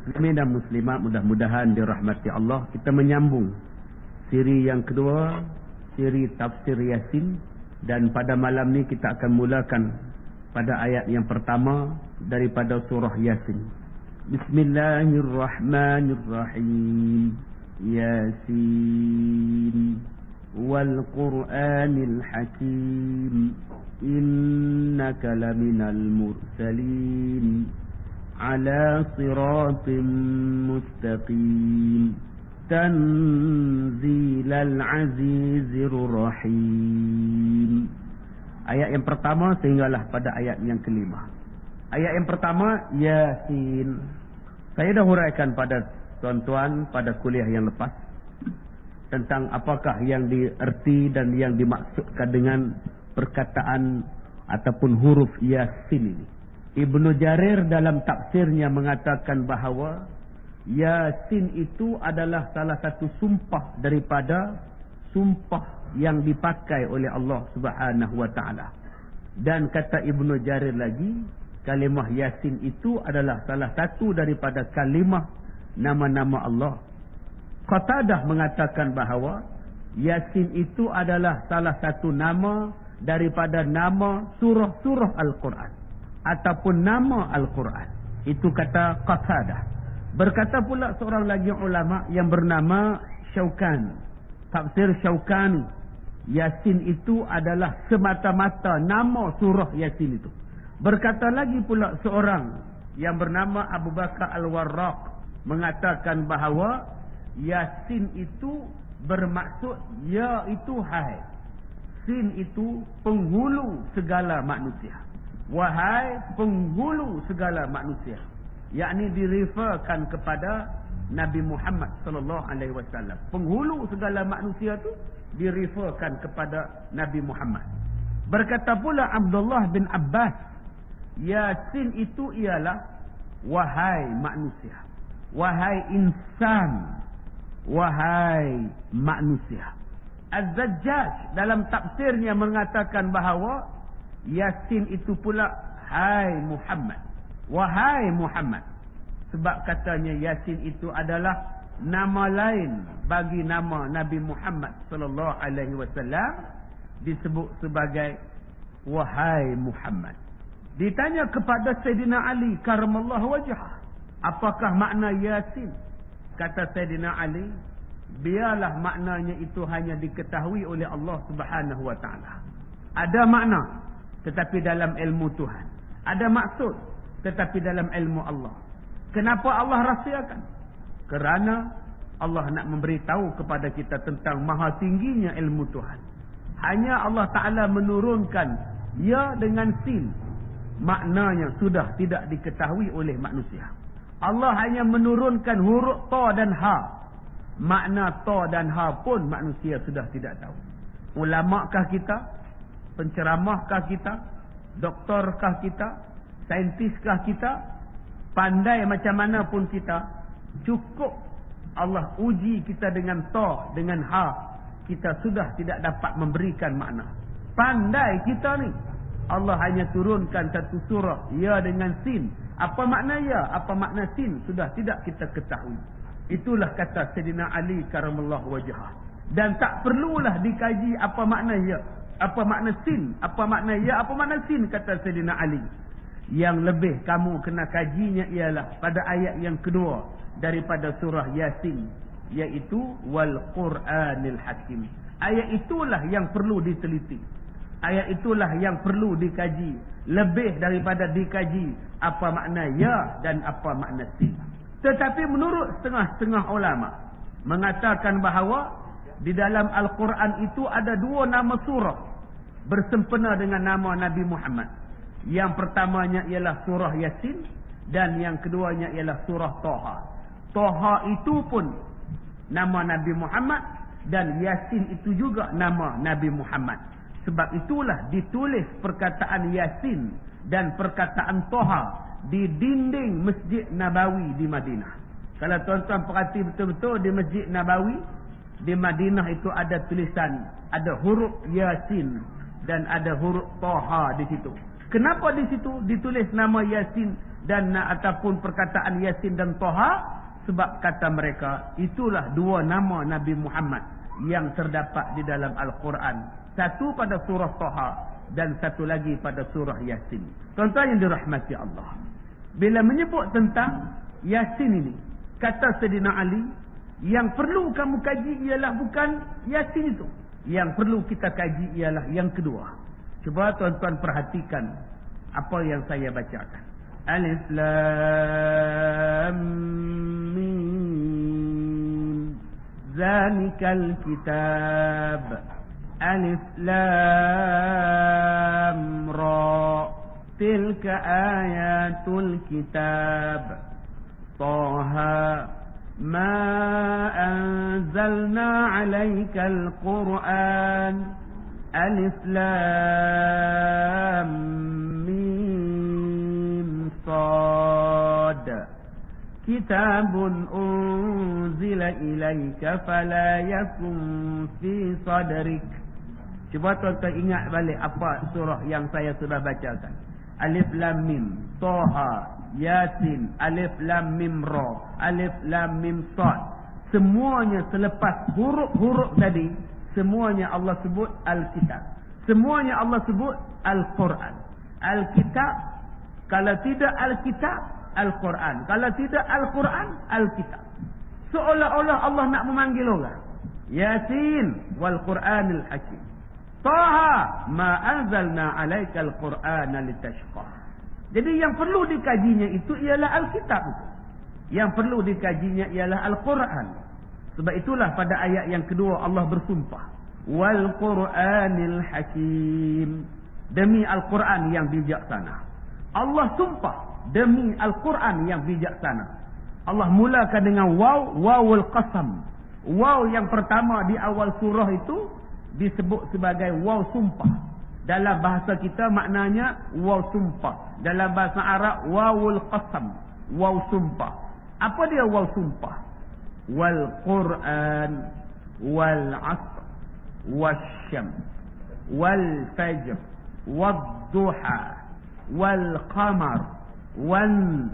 Muslimin dan muslimat, mudah-mudahan dirahmati Allah. Kita menyambung siri yang kedua, siri tafsir Yasin. Dan pada malam ni kita akan mulakan pada ayat yang pertama daripada surah Yasin. Bismillahirrahmanirrahim. Yasin wal Qur'anil Hakim. Innaka laminal mursalin ala siratim mustaqim. Tanzilal azizir rahim. Ayat yang pertama sehinggalah pada ayat yang kelima. Ayat yang pertama Yasin. Saya dah huraikan pada tuan-tuan pada kuliah yang lepas tentang apakah yang dierti dan yang dimaksudkan dengan perkataan ataupun huruf Yasin ini. Ibnu Jarir dalam tafsirnya mengatakan bahawa Yasin itu adalah salah satu sumpah daripada sumpah yang dipakai oleh Allah Subhanahu wa taala. Dan kata Ibnu Jarir lagi, kalimah Yasin itu adalah salah satu daripada kalimah nama-nama Allah. Qatadah mengatakan bahawa Yasin itu adalah salah satu nama daripada nama surah-surah Al-Quran ataupun nama Al-Quran. Itu kata Qatadah. Berkata pula seorang lagi ulama yang bernama Syaukan, tafsir Syaukani, Yasin itu adalah semata-mata nama surah Yasin itu. Berkata lagi pula seorang yang bernama Abu Bakar Al-Warraq, mengatakan bahawa Yasin itu bermaksud ya itu hai. Sin itu penghulu segala manusia. Wahai penghulu segala manusia. Yakni direferkan kepada Nabi Muhammad sallallahu alaihi wasallam. Penghulu segala manusia tu direferkan kepada Nabi Muhammad. Berkata pula Abdullah bin Abbas, Yasin itu ialah wahai manusia, wahai insan, wahai manusia. Az-Zajjaj dalam tafsirnya mengatakan bahawa Yasin itu pula hai Muhammad, wahai Muhammad. Sebab katanya Yasin itu adalah nama lain bagi nama Nabi Muhammad sallallahu alaihi wasallam, disebut sebagai wahai Muhammad. Ditanya kepada Sayyidina Ali karamallahu wajhah, apakah makna Yasin? Kata Sayyidina Ali, biarlah maknanya itu hanya diketahui oleh Allah Subhanahu wa taala. Ada makna tetapi dalam ilmu Tuhan. Ada maksud tetapi dalam ilmu Allah. Kenapa Allah rahsiakan? Kerana Allah nak memberitahu kepada kita tentang maha tingginya ilmu Tuhan. Hanya Allah Ta'ala menurunkan ya dengan sin. Maknanya sudah tidak diketahui oleh manusia. Allah hanya menurunkan huruf ta dan ha. Makna ta dan ha pun manusia sudah tidak tahu. Ulamakah kita? Penceramahkah kita? Doktorkah kita? Saintiskah kita? Pandai macam mana pun kita, cukup Allah uji kita dengan ta, dengan ha, kita sudah tidak dapat memberikan makna. Pandai kita ni, Allah hanya turunkan satu surah ya dengan sin. Apa makna ya, apa makna sin sudah tidak kita ketahui. Itulah kata Sayyidina Ali karamallahu wajhah. Dan tak perlulah dikaji apa makna ya, apa makna sin, apa makna ya, apa makna sin, kata Sayyidina Ali. Yang lebih kamu kena kajinya ialah pada ayat yang kedua daripada surah Yasin, iaitu wal Qur'anil Hakim. Ayat itulah yang perlu diteliti. Ayat itulah yang perlu dikaji. Lebih daripada dikaji apa makna ya dan apa makna sin. Tetapi menurut setengah-setengah ulama mengatakan bahawa di dalam Al-Quran itu ada dua nama surah bersempena dengan nama Nabi Muhammad. Yang pertamanya ialah surah Yasin dan yang keduanya ialah surah Taha. Taha itu pun nama Nabi Muhammad dan Yasin itu juga nama Nabi Muhammad. Sebab itulah ditulis perkataan Yasin dan perkataan Taha di dinding Masjid Nabawi di Madinah. Kalau tuan-tuan perhati betul-betul di Masjid Nabawi di Madinah itu ada tulisan, ada huruf Yasin dan ada huruf Taha di situ. Kenapa di situ ditulis nama Yasin dan ataupun perkataan Yasin dan Taha? Sebab kata mereka, itulah dua nama Nabi Muhammad yang terdapat di dalam Al-Quran. Satu pada surah Taha dan satu lagi pada surah Yasin. Tuan-tuan yang dirahmati Allah, bila menyebut tentang Yasin ini, kata Sayyidina Ali, yang perlu kamu kaji ialah bukan Yasin itu. Yang perlu kita kaji ialah yang kedua. Cuba tuan-tuan perhatikan apa yang saya bacakan. Alif Lam Mim Zalikal Kitab. Alif Lam Ra Tilka Ayatul Kitab. Taha Ma Anzalna Alaikal Quran. Alif Lam Mim Sad. Kitabun unzila ilaika fala yakun fi sadrik. Cuba tuan-tuan ingat balik apa surah yang saya sudah bacakan. Alif Lam Mim, Taha, Yasin, Alif Lam Mim Ra, Alif Lam Mim Sad. Semuanya selepas huruf-huruf tadi, semuanya Allah sebut Al-Kitab. Semuanya Allah sebut Al-Quran. Al-Kitab, kalau tidak Al-Kitab, Al-Quran. Kalau tidak Al-Quran, Al-Kitab. Seolah-olah Allah nak memanggil orang. Yasin wal Quranil Hakim. Taha ma anzalna alaikal Qur'ana litashqa. Jadi yang perlu dikajinya itu ialah Al-Kitab itu. Yang perlu dikajinya ialah Al-Quran. Sebab itulah pada ayat yang kedua Allah bersumpah, wal Qur'anil Hakim, demi Al-Quran yang bijaksana. Allah sumpah demi Al-Quran yang bijaksana. Allah mulakan dengan waw, wawul qasam. Waw yang pertama di awal surah itu disebut sebagai waw sumpah. Dalam bahasa kita maknanya waw sumpah. Dalam bahasa Arab wawul qasam, waw sumpah. Apa dia waw sumpah? Wal Quran wal asr wasyam wal fajr wad duha wal qamar wan.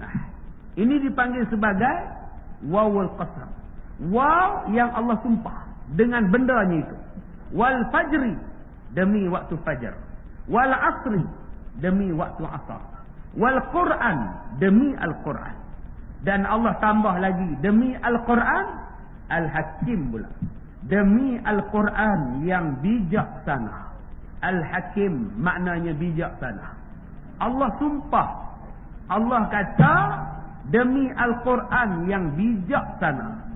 Ini dipanggil sebagai wawul qasam. Waw yang Allah sumpah dengan bendanya itu. Wal fajri, demi waktu fajar. Wal asri, demi waktu asar. Wal Quran, demi Al-Quran. Dan Allah tambah lagi, demi Al-Quran Al-Hakim pula. Demi Al-Quran yang bijaksana. Al-Hakim maknanya bijaksana. Allah sumpah. Allah kata demi Al-Quran yang bijaksana.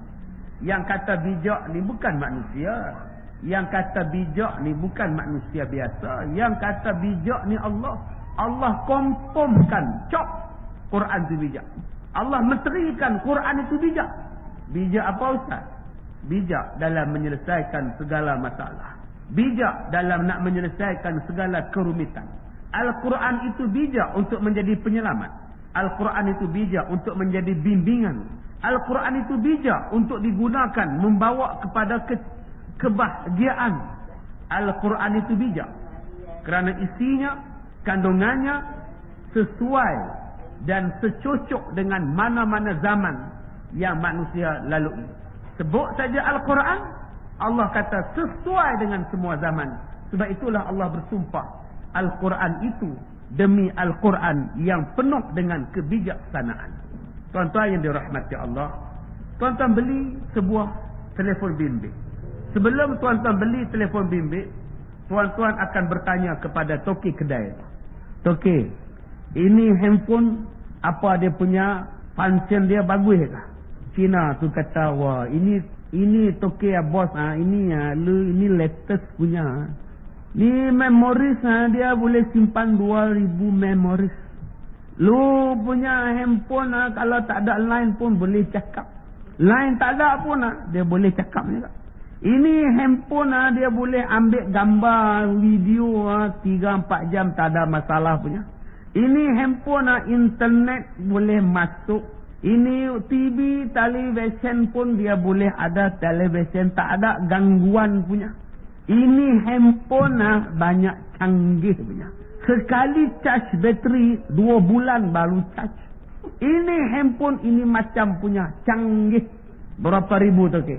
Yang kata bijak ni bukan manusia. Yang kata bijak ni bukan manusia biasa. Yang kata bijak ni Allah. Allah confirmkan, cop, Quran itu bijak. Allah menterikan Quran itu bijak. Bijak apa Ustaz? Bijak dalam menyelesaikan segala masalah. Bijak dalam nak menyelesaikan segala kerumitan. Al-Quran itu bijak untuk menjadi penyelamat. Al-Quran itu bijak untuk menjadi bimbingan. Al-Quran itu bijak untuk digunakan membawa kepada kebahagiaan. Al-Quran itu bijak kerana isinya, kandungannya sesuai dan secocok dengan mana-mana zaman yang manusia lalui. Sebut saja Al-Quran, Allah kata sesuai dengan semua zaman. Sebab itulah Allah bersumpah, Al-Quran itu demi Al-Quran yang penuh dengan kebijaksanaan. Tuan-tuan yang dirahmati Allah, tuan-tuan beli sebuah telefon bimbit. Sebelum tuan-tuan beli telefon bimbit, tuan-tuan akan bertanya kepada toki kedai. Toki, ini handphone apa dia punya function dia bagus ke? Cina tu kata, wah ini toki ya bos, ini latest punya. Ni memoris dia boleh simpan 2000 memoris. Lu punya handphone kalau tak ada line pun boleh cakap. Line tak ada pun dia boleh cakap juga. Ini handphone dia boleh ambil gambar, video 3-4 jam tak ada masalah punya. Ini handphone internet boleh masuk. Ini TV, television pun dia boleh ada television, tak ada gangguan punya. Ini handphone banyak canggih punya. Sekali charge bateri 2 bulan baru charge. Ini handphone ini macam punya canggih. Berapa ribu tu okey?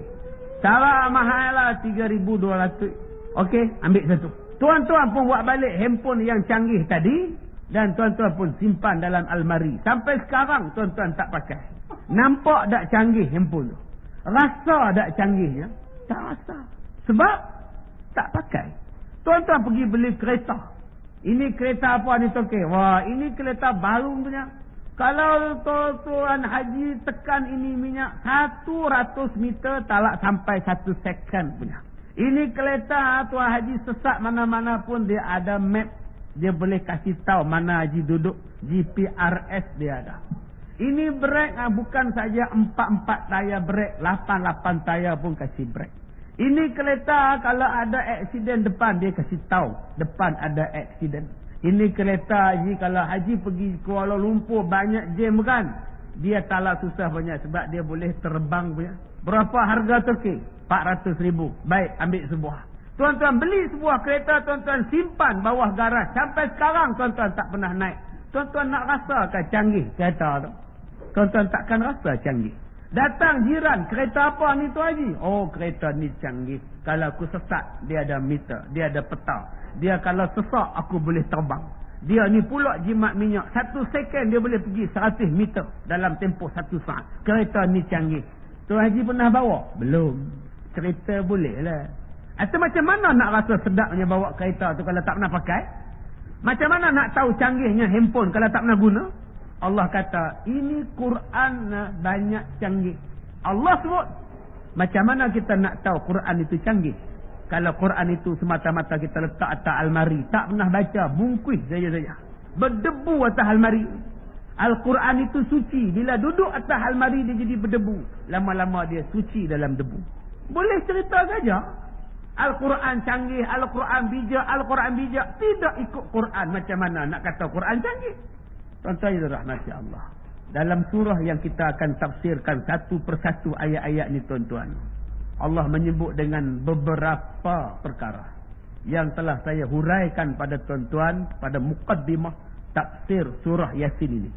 Cara mahal lah 3,200. Okey, ambil satu. Tuan-tuan pun buat balik handphone yang canggih tadi. Dan tuan-tuan pun simpan dalam almari. Sampai sekarang tuan-tuan tak pakai. Nampak tak canggih handphone tu? Rasa tak canggihnya? Tak rasa. Sebab tak pakai. Tuan-tuan pergi beli kereta. Ini kereta apa ni Tokey? Wah, ini kereta baru punya. Kalau tuan-tuan haji tekan ini minyak 100 meter tak sampai 1 second punya. Ini kereta tuan haji sesat mana-mana pun dia ada map. Dia boleh kasih tahu mana haji duduk. GPRS dia ada. Ini brake bukan saja 4 tayar brake, 8 tayar pun kasih brake. Ini kereta kalau ada aksiden depan dia kasih tahu depan ada aksiden. Ini kereta haji kalau haji pergi Kuala Lumpur banyak jam kan. Dia taklah susah banyak sebab dia boleh terbang punya. Berapa harga Tokey? 400,000. Baik, ambil sebuah. Tuan-tuan beli sebuah kereta, tuan-tuan simpan bawah garaj. Sampai sekarang tuan-tuan tak pernah naik. Tuan-tuan nak rasakan canggih kereta tu? Tuan-tuan takkan rasa canggih. Datang jiran, kereta apa ni tu haji? Oh, kereta ni canggih. Kalau aku sesat, dia ada meter, dia ada peta. Dia kalau sesak, aku boleh terbang. Dia ni pula jimat minyak. 1 second dia boleh pergi 100 meter dalam tempoh 1 saat. Kereta ni canggih. Tuan haji pernah bawa? Belum. Kereta boleh lah. Atau macam mana nak rasa sedapnya bawa kereta tu kalau tak pernah pakai? Macam mana nak tahu canggihnya handphone kalau tak pernah guna? Allah kata, ini Quran banyak canggih. Allah sebut. Macam mana kita nak tahu Quran itu canggih? Kalau Quran itu semata-mata kita letak atas almari. Tak pernah baca, bungkus saja-saja. Berdebu atas almari. Al-Quran itu suci. Bila duduk atas almari dia jadi berdebu. Lama-lama dia suci dalam debu. Boleh cerita saja. Al-Quran canggih, Al-Quran bijak, Al-Quran bijak. Tidak ikut Quran. Macam mana nak kata Quran canggih? Tuan-tuan yang dirahmati Allah. Dalam surah yang kita akan tafsirkan satu persatu ayat-ayat ni tuan-tuan. Allah menyebut dengan beberapa perkara yang telah saya huraikan pada tuan-tuan pada muqaddimah tafsir surah Yasin ini.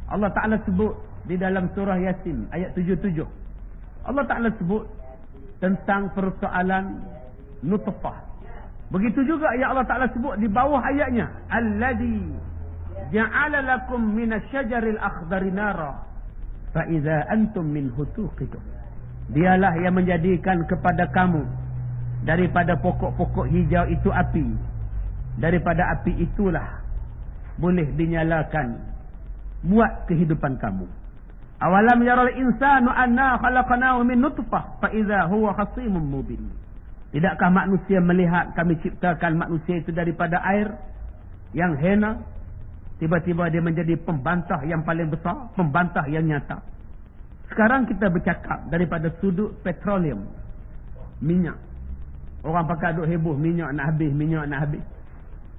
Allah Ta'ala sebut di dalam surah Yasin ayat 77. Allah Ta'ala sebut tentang persoalan nutfah. Begitu juga yang Allah Ta'ala sebut di bawah ayatnya. Alladhi ja'ala lakum minasyajaril akhdari nara fa idza antum minhu tuqidun. Dialah yang menjadikan kepada kamu daripada pokok-pokok hijau itu api. Daripada api itulah boleh dinyalakan buat kehidupan kamu. Awalam yaral insanu anna khalaqnahu min nutfah fa idza huwa khasimun mubin. Tidakkah manusia melihat kami ciptakan manusia itu daripada air yang hena, tiba-tiba dia menjadi pembantah yang paling besar, pembantah yang nyata. Sekarang kita bercakap daripada sudut petroleum, minyak. Orang pakai duk heboh, minyak nak habis, minyak nak habis.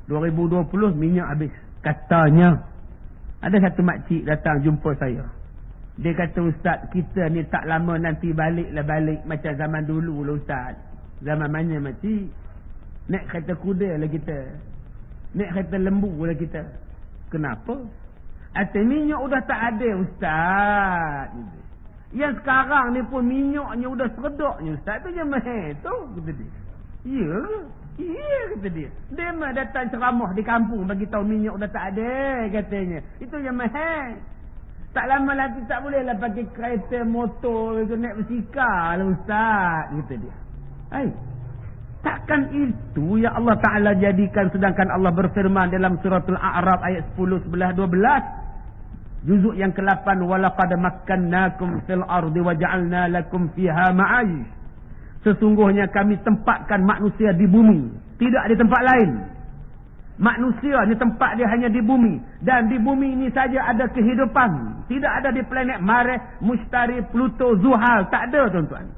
2020 minyak habis. Katanya, ada satu makcik datang jumpa saya. Dia kata, Ustaz, kita ni tak lama nanti balik macam zaman dulu lah Ustaz. Zaman mana makcik? Naik kereta kuda lah kita. Naik kereta lembu lah kita. Kenapa? Atau minyak udah tak ada Ustaz. Yang sekarang ni pun minyaknya udah seredaknya Ustaz. Tu je mahal tu, kata dia. Ya, iya kata dia. Dia mah datang ceramah di kampung bagi tahu minyak udah tak ada katanya. Itu yang mahal. Tak lama lagi tak boleh lah pakai kereta motor itu naik bersikar lah Ustaz, kata dia. Hai, takkan itu yang Allah Ta'ala jadikan sedangkan Allah berfirman dalam suratul A'raf ayat 10, 11, 12. Juzuk yang ke-8, walaqad makkannakum fil ardi wa ja'alna lakum fiha ma'ayish. Sesungguhnya kami tempatkan manusia di bumi, tidak di tempat lain. Manusia ni tempat dia hanya di bumi, dan di bumi ini saja ada kehidupan. Tidak ada di planet Mars, Mustari, Pluto, Zuhal, tak ada tuan-tuan.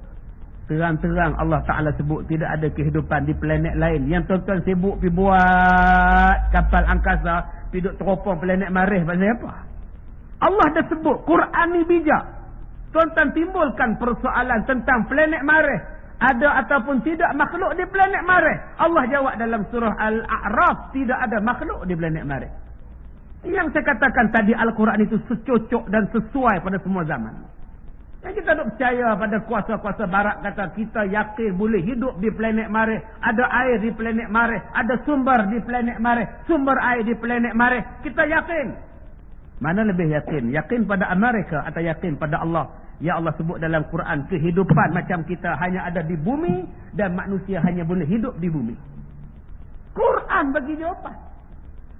Terang-terang Allah Ta'ala sebut tidak ada kehidupan di planet lain. Yang tuan-tuan sibuk pergi buat kapal angkasa, pergi duk teropong planet Mars, pasal apa? Allah dah sebut, Quran ni bijak. Tuan-tuan timbulkan persoalan tentang planet Mars. Ada ataupun tidak makhluk di planet Marikh? Allah jawab dalam surah Al-A'raf, tidak ada makhluk di planet Marikh. Yang saya katakan tadi, Al-Quran itu secocok dan sesuai pada semua zaman. Yang kita tak percaya pada kuasa-kuasa barat kata kita yakin boleh hidup di planet Marikh, ada air di planet Marikh, ada sumber di planet Marikh, sumber air di planet Marikh. Kita yakin. Mana lebih yakin? Yakin pada Amerika atau yakin pada Allah? Ya Allah sebut dalam Quran, kehidupan macam kita hanya ada di bumi dan manusia hanya boleh hidup di bumi. Quran bagi jawapan.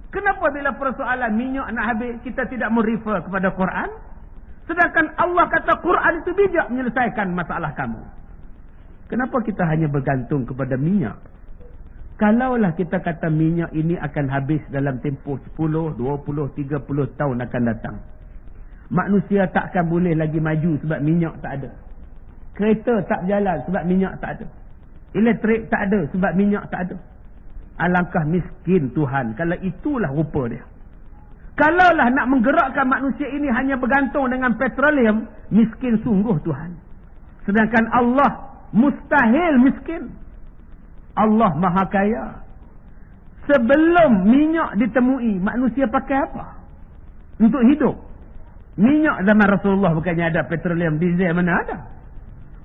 Kenapa bila persoalan minyak nak habis, kita tidak merefer kepada Quran? Sedangkan Allah kata Quran itu bijak menyelesaikan masalah kamu. Kenapa kita hanya bergantung kepada minyak? Kalaulah kita kata minyak ini akan habis dalam tempoh 10, 20, 30 tahun akan datang. Manusia takkan boleh lagi maju sebab minyak tak ada. Kereta tak berjalan sebab minyak tak ada. Elektrik tak ada sebab minyak tak ada. Alangkah miskin Tuhan kalau itulah rupa dia. Kalaulah nak menggerakkan manusia ini hanya bergantung dengan petroleum, miskin sungguh Tuhan. Sedangkan Allah mustahil miskin. Allah Maha Kaya. Sebelum minyak ditemui, manusia pakai apa untuk hidup? Minyak zaman Rasulullah bukannya ada, petroleum, diesel mana ada?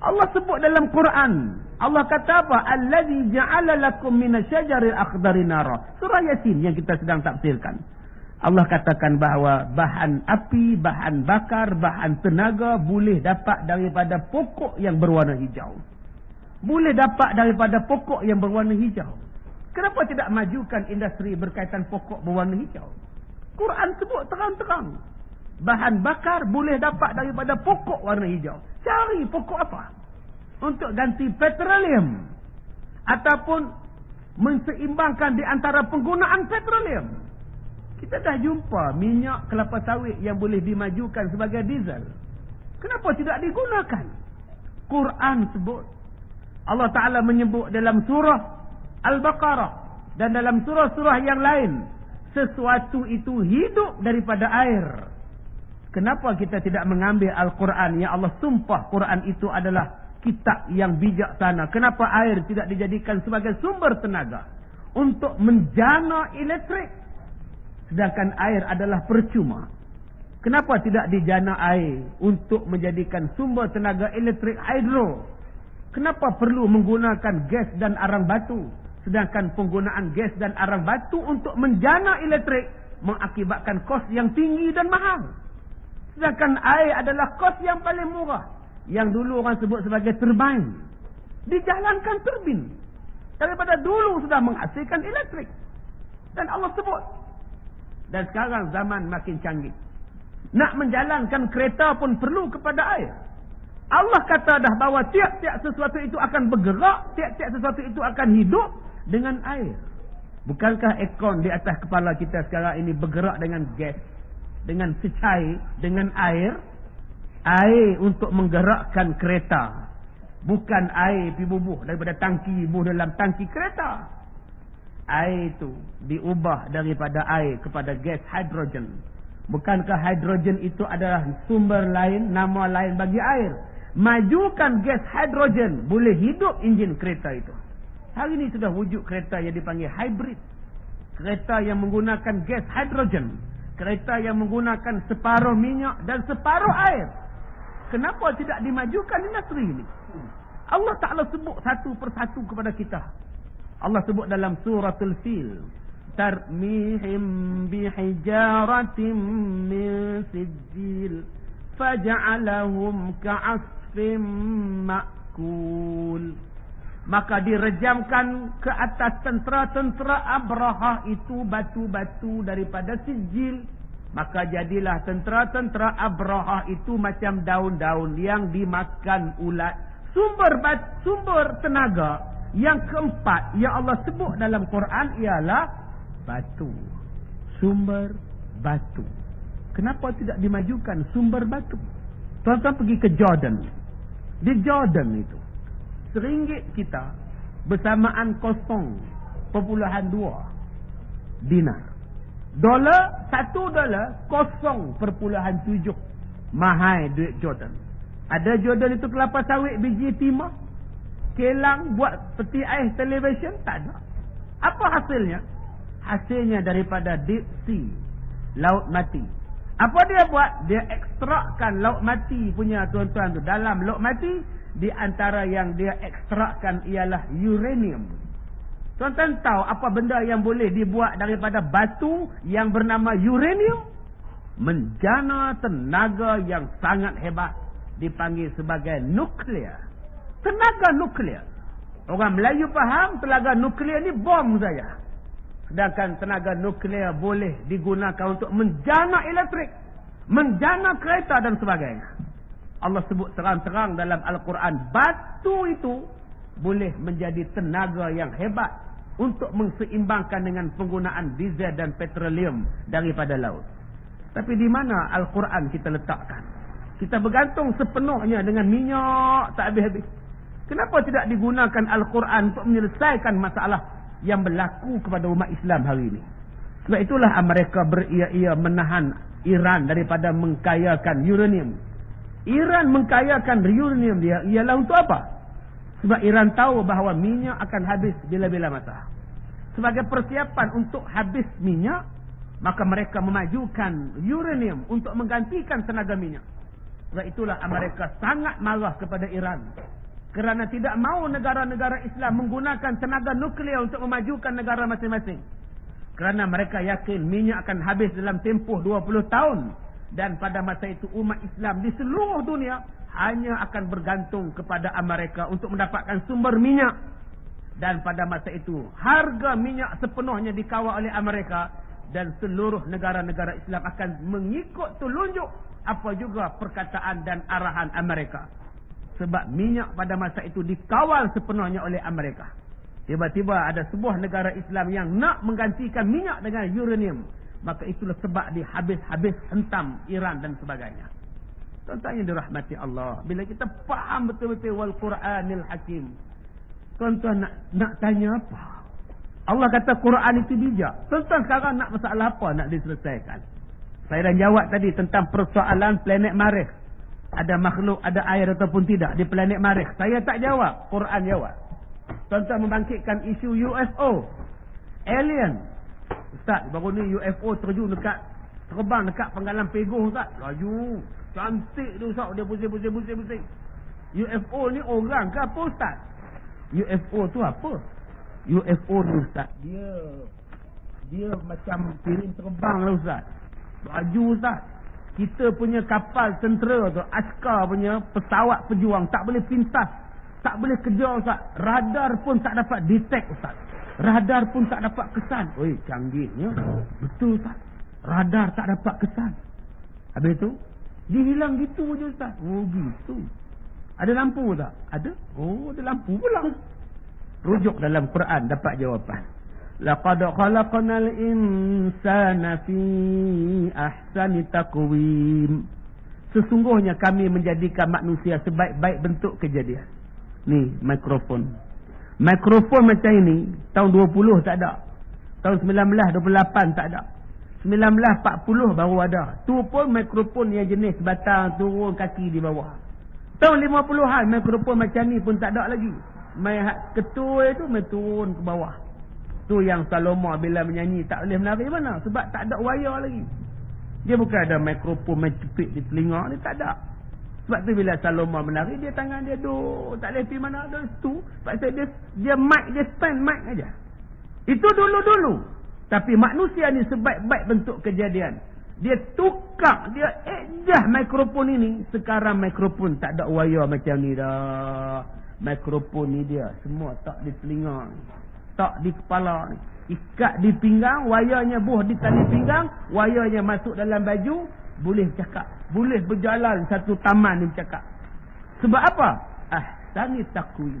Allah sebut dalam Quran. Allah kata apa? Allazi ja'ala lakum minasyajaril akhdari nara. Surah Yasin yang kita sedang tafsirkan. Allah katakan bahawa bahan api, bahan bakar, bahan tenaga boleh dapat daripada pokok yang berwarna hijau. Boleh dapat daripada pokok yang berwarna hijau. Kenapa tidak majukan industri berkaitan pokok berwarna hijau? Quran sebut terang-terang. Bahan bakar boleh dapat daripada pokok warna hijau. Cari pokok apa? Untuk ganti petroleum. Ataupun menseimbangkan di antara penggunaan petroleum. Kita dah jumpa minyak kelapa sawit yang boleh dimajukan sebagai diesel. Kenapa tidak digunakan? Quran sebut. Allah Ta'ala menyebut dalam surah Al-Baqarah. Dan dalam surah-surah yang lain. Sesuatu itu hidup daripada air. Kenapa kita tidak mengambil Al-Quran yang Allah sumpah Quran itu adalah kitab yang bijaksana? Kenapa air tidak dijadikan sebagai sumber tenaga untuk menjana elektrik? Sedangkan air adalah percuma. Kenapa tidak dijana air untuk menjadikan sumber tenaga elektrik hidro? Kenapa perlu menggunakan gas dan arang batu? Sedangkan penggunaan gas dan arang batu untuk menjana elektrik mengakibatkan kos yang tinggi dan mahal. Sedangkan air adalah kos yang paling murah. Yang dulu orang sebut sebagai turbin. Dijalankan turbin. Daripada dulu sudah menghasilkan elektrik. Dan Allah sebut. Dan sekarang zaman makin canggih. Nak menjalankan kereta pun perlu kepada air. Allah kata dah bahawa tiap-tiap sesuatu itu akan bergerak. Tiap-tiap sesuatu itu akan hidup dengan air. Bukankah aircon di atas kepala kita sekarang ini bergerak dengan gas? Dengan secair, dengan air. Air untuk menggerakkan kereta. Bukan air pergi bubuh daripada tangki, bubuh dalam tangki kereta. Air itu diubah daripada air kepada gas hidrogen. Bukankah hidrogen itu adalah sumber lain, nama lain bagi air? Majukan gas hidrogen, boleh hidup enjin kereta itu. Hari ini sudah wujud kereta yang dipanggil hybrid. Kereta yang menggunakan gas hidrogen. Kereta yang menggunakan separuh minyak dan separuh air. Kenapa tidak dimajukan industri ini? Allah Ta'ala sebut satu persatu kepada kita. Allah sebut dalam suratul Fil. Tarmihim bihijaratin min sijil. Faja'alahum ka'asfim ma'kul. Maka direjamkan ke atas tentera-tentera Abrahah itu batu-batu daripada sijil. Maka jadilah tentera-tentera Abrahah itu macam daun-daun yang dimakan ulat. Sumber tenaga yang keempat yang Allah sebut dalam Quran ialah batu. Sumber batu. Kenapa tidak dimajukan sumber batu? Tuan-tuan pergi ke Jordan. Di Jordan itu RM1 kita bersamaan 0.2 dinar. $1 $0.7 mahal duit Jordan. Ada Jordan itu kelapa sawit biji timah. kilang, buat peti ais television, tak ada. Apa hasilnya? Hasilnya daripada deep sea, laut mati. Apa dia buat? Dia ekstrakkan laut mati punya tuan-tuan tu. Dalam laut mati, di antara yang dia ekstrakkan ialah uranium. Tuan-tuan tahu apa benda yang boleh dibuat daripada batu yang bernama uranium? Menjana tenaga yang sangat hebat. Dipanggil sebagai nuklear. Tenaga nuklear. Orang Melayu faham tenaga nuklear ni bom saja. Sedangkan tenaga nuklear boleh digunakan untuk menjana elektrik, menjana kereta dan sebagainya. Allah sebut terang-terang dalam Al-Quran, batu itu boleh menjadi tenaga yang hebat untuk menseimbangkan dengan penggunaan diesel dan petroleum daripada laut. Tapi di mana Al-Quran kita letakkan? Kita bergantung sepenuhnya dengan minyak tak habis-habis. Kenapa tidak digunakan Al-Quran untuk menyelesaikan masalah yang berlaku kepada umat Islam hari ini? Sebab itulah Amerika beria-ia menahan Iran daripada mengkayakan uranium. Iran mengkayakan uranium dia ialah untuk apa? Sebab Iran tahu bahawa minyak akan habis bila-bila masa. Sebagai persiapan untuk habis minyak, maka mereka memajukan uranium untuk menggantikan tenaga minyak. Sebab itulah Amerika sangat marah kepada Iran, kerana tidak mahu negara-negara Islam menggunakan tenaga nuklear untuk memajukan negara masing-masing. Kerana mereka yakin minyak akan habis dalam tempoh 20 tahun. Dan pada masa itu umat Islam di seluruh dunia hanya akan bergantung kepada Amerika untuk mendapatkan sumber minyak. Dan pada masa itu harga minyak sepenuhnya dikawal oleh Amerika. Dan seluruh negara-negara Islam akan mengikut telunjuk apa juga perkataan dan arahan Amerika. Sebab minyak pada masa itu dikawal sepenuhnya oleh Amerika. Tiba-tiba ada sebuah negara Islam yang nak menggantikan minyak dengan uranium. Maka itulah sebab dihabis-habis hentam Iran dan sebagainya. Tuan-tuan yang dirahmati Allah, bila kita faham betul-betul wal Quranil Hakim, tuan-tuan nak tanya apa? Allah kata Quran itu bijak. Tuan-tuan sekarang nak masalah apa nak diselesaikan? Saya dah jawab tadi tentang persoalan planet Marikh. Ada makhluk, ada air ataupun tidak di planet Marikh. Saya tak jawab, Quran jawab. Tuan-tuan membangkitkan isu UFO, alien. Ustaz, baru ni UFO terbang dekat penggalan Pegoh, Ustaz. Laju, cantik tu, Ustaz. Dia pusing. UFO ni orang ke apa, Ustaz? UFO tu apa? UFO ni, Ustaz, dia macam piring terbang lah, Ustaz. Laju, Ustaz. Kita punya kapal tentera tu, askar punya pesawat pejuang tak boleh pintas, tak boleh kejar, Ustaz. Radar pun tak dapat detect, Ustaz. Radar pun tak dapat kesan. Oi, canggihnya. Betul, Ustaz. Radar tak dapat kesan. Habis tu dia hilang gitu je, Ustaz. Oh, gitu. Ada lampu tak? Ada. Oh, ada lampu pula. Rujuk dalam Quran dapat jawapan. Laqad khalaqnal insana fi ahsani taqwim. Sesungguhnya kami menjadikan manusia sebaik-baik bentuk kejadian. Ni mikrofon. Mikrofon macam ini tahun 20 tak ada. Tahun 1928 tak ada. 1940 baru ada. Tu pun mikrofon yang jenis batang turun kaki di bawah. Tahun 50-an mikrofon macam ni pun tak ada lagi. Ketua itu turun ke bawah. Tu yang Saloma bila menyanyi tak boleh menari mana? Sebab tak ada wire lagi. Dia bukan ada mikrofon main cepit di telinga ni, tak ada. Sebab tu bila Saloma menari, dia tangan dia duk, tak boleh pergi mana ada tu. Sebab dia mic, dia stand mic aja. Itu dulu-dulu. Tapi manusia ni sebaik-baik bentuk kejadian. Dia tukar, dia adjust mikrofon ini. Sekarang mikrofon tak ada wire macam ni dah. Mikrofon ni dia semua tak di telinga, tak di kepala ni. Ikat di pinggang, wayarnya buh di tali pinggang, wayarnya masuk dalam baju, boleh cakap, boleh berjalan satu taman ni cakap. Sebab apa? Ahsani taqwim.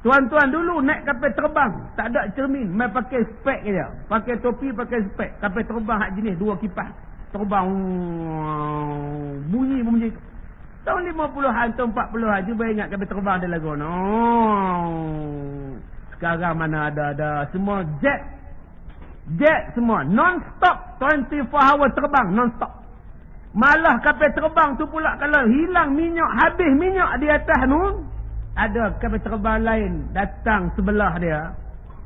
Tuan-tuan dulu naik kapal terbang, tak ada cermin, main pakai spek je. Pakai topi, pakai spek. Kapal terbang hak jenis dua kipas. Terbang bunyi bunyi. Tahun 50-an, tahun 40-an cuba ingat kapal terbang ada lagu. Sekarang mana ada semua jet. Jet semua non-stop, 24 hour terbang non-stop. Malah kapal terbang tu pula kalau hilang minyak, habis minyak di atas tu, ada kapal terbang lain datang sebelah dia,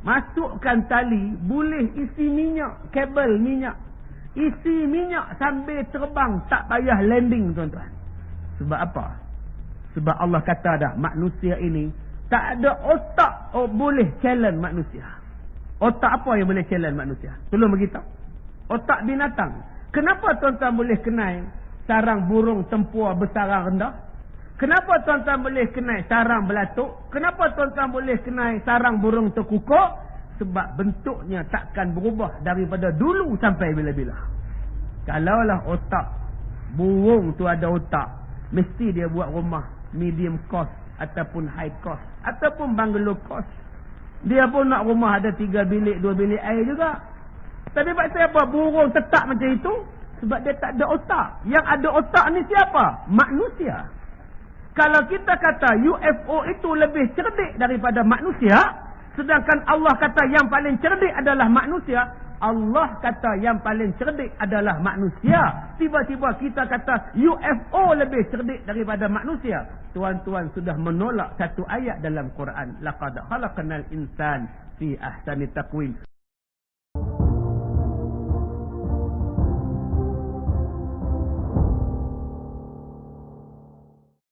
masukkan tali, boleh isi minyak, kabel minyak, isi minyak sambil terbang, tak payah landing tuan-tuan. Sebab apa? Sebab Allah kata dah, manusia ini tak ada otak boleh challenge manusia. Otak apa yang boleh challenge manusia? Tolong beritahu. Otak binatang. Kenapa tuan-tuan boleh kenal sarang burung tempur bersarang rendah? Kenapa tuan-tuan boleh kenal sarang belatuk? Kenapa tuan-tuan boleh kenal sarang burung terkukuk? Sebab bentuknya takkan berubah daripada dulu sampai bila-bila. Kalaulah otak burung tu ada otak, mesti dia buat rumah medium cost ataupun high cost ataupun bungalow cost. Dia pun nak rumah ada 3 bilik 2 bilik air juga. Tapi sebab apa burung tetap macam itu? Sebab dia tak ada otak. Yang ada otak ni siapa? Manusia. Kalau kita kata UFO itu lebih cerdik daripada manusia, sedangkan Allah kata yang paling cerdik adalah manusia, Allah kata yang paling cerdik adalah manusia. Tiba-tiba kita kata UFO lebih cerdik daripada manusia. Tuan-tuan sudah menolak satu ayat dalam Quran. Laqad khalaqnal insan fi ahsani taqwim.